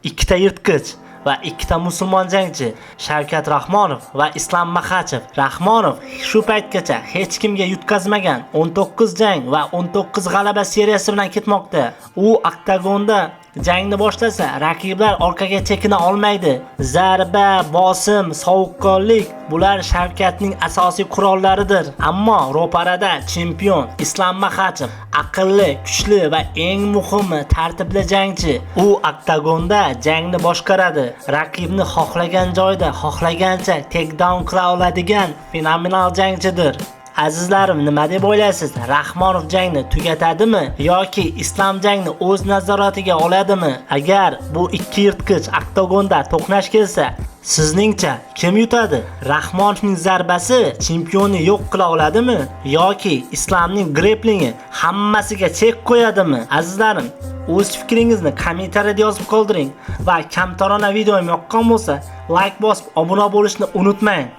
ikkita yirtqich va ikkita musulmon jangchi Shavkat Rahmonov va Islom Maxachev. Rahmonov shu paytgacha hech kimga yutqazmagan 19 jang va 19 g'alaba seriyasi bilan ketmoqda. U oktagonda jangni boshlasa, raqiblar orqaga chekina olmaydi. Zarba, bosim, sovuqqonlik bular Shavkatning asosiy qurollaridir. Ammo ro'parada chempion Islom Maxachev aqlli, kuchli va eng muhimi tartibli jangchi. U oktagonda jangni boshqaradi. Raqibni xohlagan joyda, xohlagancha takedown qila oladigan fenomenal jangchidir. Azizlarim, nima deb o'ylaysiz? Rahmonov jangni tugatadimi yoki Islom jangni o'z nazoratiga oladimi? Agar bu ikki yirtqich oktagonda to'qnash kelsa, sizningcha kim yutadi? Rahmonovning zarbasi chempionni yo'q qila oladimi yoki Islomning greplingi hammasiga chek qo'yadimi? Azizlarim, o'z fikringizni kommentariyada yozib qoldiring va kamtarona videom yoqqan bo'lsa, like bosib obuna bo'lishni unutmang.